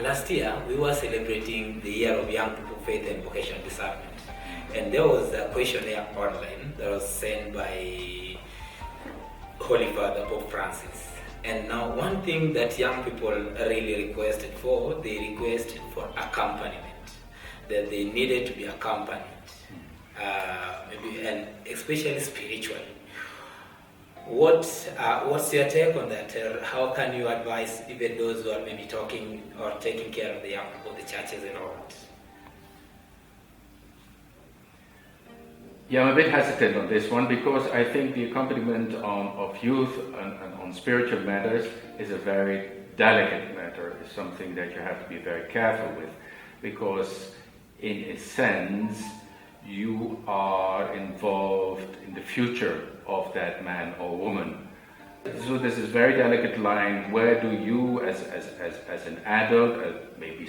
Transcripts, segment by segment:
Last year we were celebrating the year of young people, faith and vocational discernment, and there was a questionnaire online that was sent by Holy Father Pope Francis. And now one thing that young people really requested for, they requested for accompaniment, that they needed to be accompanied, maybe, and especially spiritually. What's your take on that? How can you advise even those who are maybe talking or taking care of the young people, the churches and all that? Yeah, I'm a bit hesitant on this one because I think the accompaniment of youth and on spiritual matters is a very delicate matter. It's something that you have to be very careful with because in a sense you are involved in the future of that man or woman. So this is a very delicate line. Where do you as an adult, maybe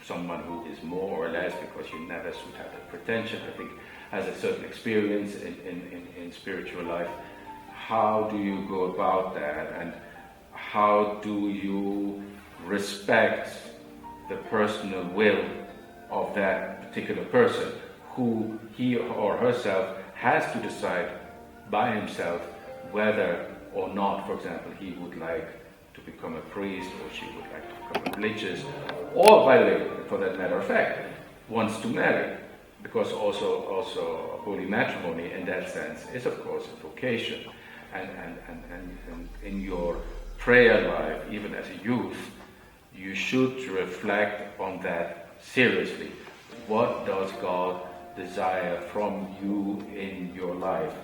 someone who is more or less, because you never should have the pretension, I think, has a certain experience in spiritual life, how do you go about that, and how do you respect the personal will of that particular person, who he or herself has to decide by himself whether or not, for example, he would like to become a priest, or she would like to become a religious, or, by the way, for that matter of fact, wants to marry. Because also holy matrimony in that sense is of course a vocation, and in your prayer life, even as a youth, you should reflect on that seriously. What does God desire from you in your life?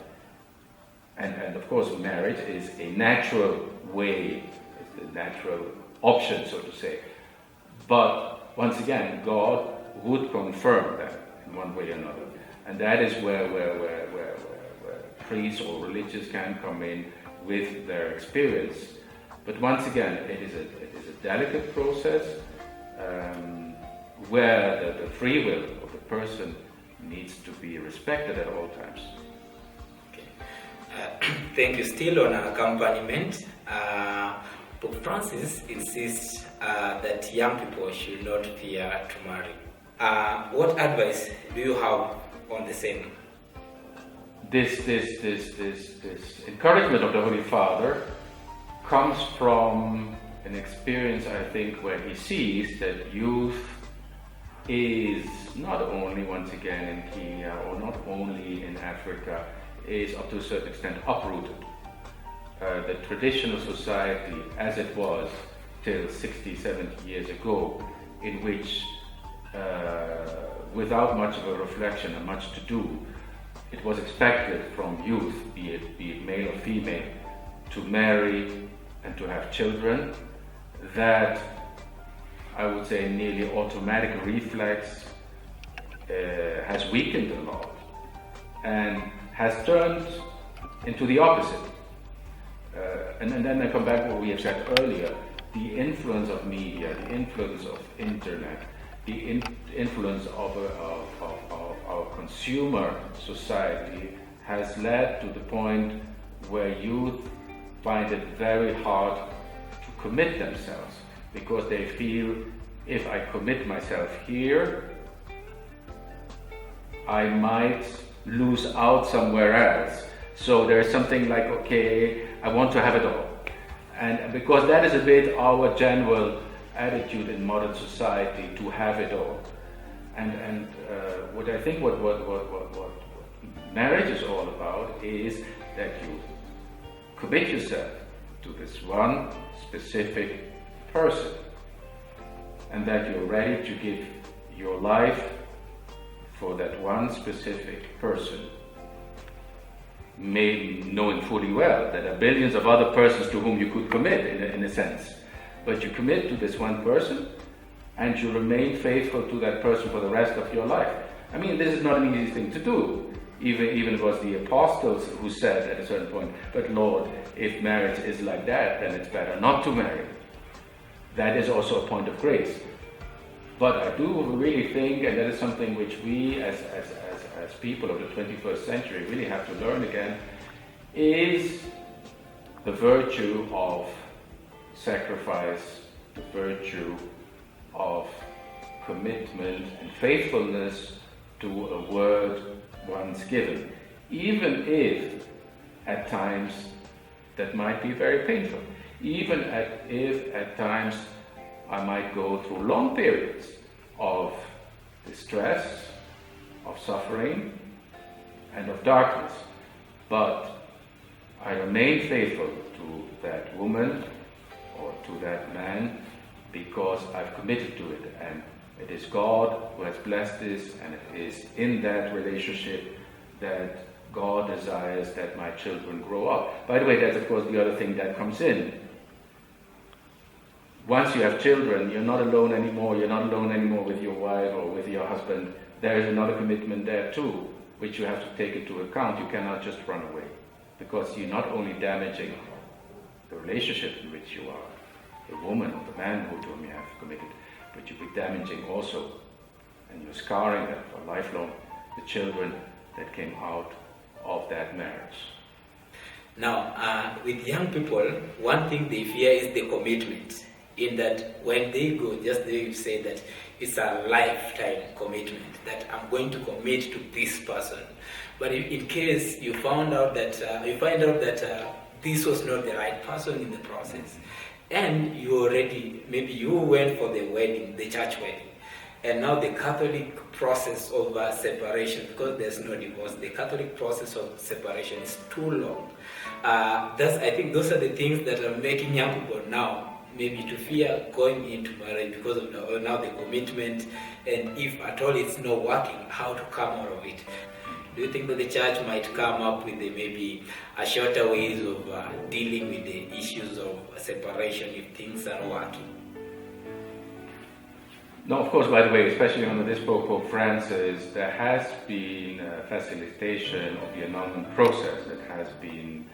And of course marriage is a natural way, it's a natural option, so to say. But once again, God would confirm that in one way or another. And that is where priests or religious can come in with their experience. But once again, it is a delicate process where the free will of the person needs to be respected at all times. Okay. Thank you. Still on accompaniment, Pope Francis insists that young people should not fear to marry. What advice do you have on the same? This encouragement of the Holy Father comes from an experience, I think, where he sees that youth is not only, once again, in Kenya or not only in Africa, is up to a certain extent uprooted. The traditional society as it was till 60, 70 years ago, in which without much of a reflection and much to do, it was expected from youth, be it male or female, to marry and to have children. That, I would say, nearly automatic reflex has weakened a lot and has turned into the opposite. And then I come back to what we have said earlier, the influence of media, the influence of internet, the influence of our consumer society has led to the point where youth find it very hard to commit themselves, because they feel, if I commit myself here, I might lose out somewhere else. So there's something like, okay, I want to have it all. And because that is a bit our general attitude in modern society, to have it all. And what I think what marriage is all about is that you commit yourself to this one specific person, and that you're ready to give your life for that one specific person, maybe knowing fully well that there are billions of other persons to whom you could commit in a sense. But you commit to this one person, and you remain faithful to that person for the rest of your life. I mean, this is not an easy thing to do. Even it was the apostles who said at a certain point, but Lord, if marriage is like that, then it's better not to marry. That is also a point of grace. But I do really think, and that is something which we as people of the 21st century really have to learn again, is the virtue of sacrifice, the virtue of commitment and faithfulness to a word once given, even if at times that might be very painful, even if at times I might go through long periods of distress, of suffering, and of darkness. But I remain faithful to that woman or to that man because I've committed to it, and it is God who has blessed this, and it is in that relationship that God desires that my children grow up. By the way, that's of course the other thing that comes in. Once you have children, you're not alone anymore. You're not alone anymore with your wife or with your husband. There is another commitment there too, which you have to take into account. You cannot just run away, because you're not only damaging the relationship in which you are, the woman or the man whom you have committed, but you'll be damaging also, and you're scarring them for lifelong, the children that came out of that marriage. Now, with young people, one thing they fear is the commitment, in that when they go, just they say that it's a lifetime commitment, that I'm going to commit to this person. But in case you find out that this was not the right person in the process, and you already, maybe you went for the wedding, the church wedding, and now the Catholic process of separation, because there's no divorce, the Catholic process of separation is too long. I think those are the things that are making young people now maybe to fear going into marriage because of now the commitment, and if at all it's not working, how to come out of it. Do you think that the church might come up with maybe a shorter ways of dealing with the issues of separation if things are working? No, of course, by the way, especially under this Pope Francis, there has been a facilitation of the annulment process that has been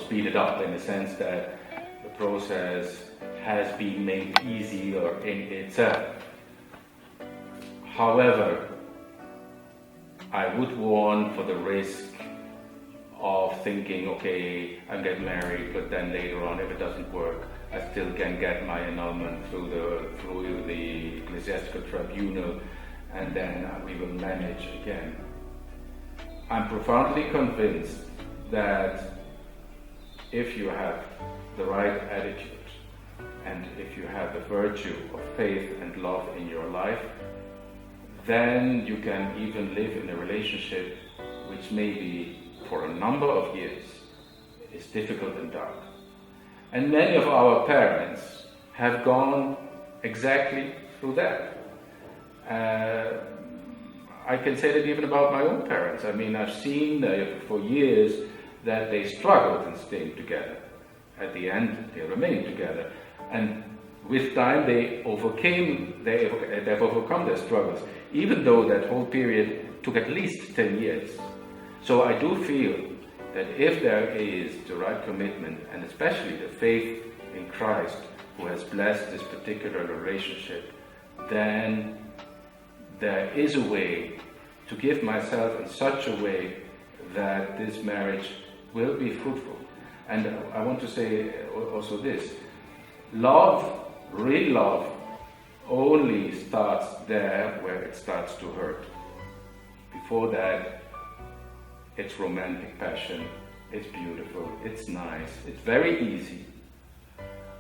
speeded up in the sense that the process has been made easier in itself. However, I would warn for the risk of thinking, okay, I'm getting married, but then later on, if it doesn't work, I still can get my annulment through the ecclesiastical tribunal, and then we will manage again. I'm profoundly convinced that if you have the right attitude, and if you have the virtue of faith and love in your life, then you can even live in a relationship which maybe for a number of years is difficult and dark. And many of our parents have gone exactly through that. I can say that even about my own parents. I mean, I've seen for years that they struggled in staying together. At the end, they remained together. And with time, they've overcome their struggles, even though that whole period took at least 10 years. So I do feel that if there is the right commitment, and especially the faith in Christ who has blessed this particular relationship, then there is a way to give myself in such a way that this marriage will be fruitful. And I want to say also this: love, real love, only starts there where it starts to hurt. Before that, it's romantic passion, it's beautiful, it's nice, it's very easy.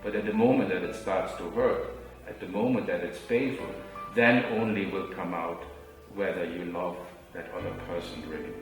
But at the moment that it starts to hurt, at the moment that it's painful, then only will come out whether you love that other person really.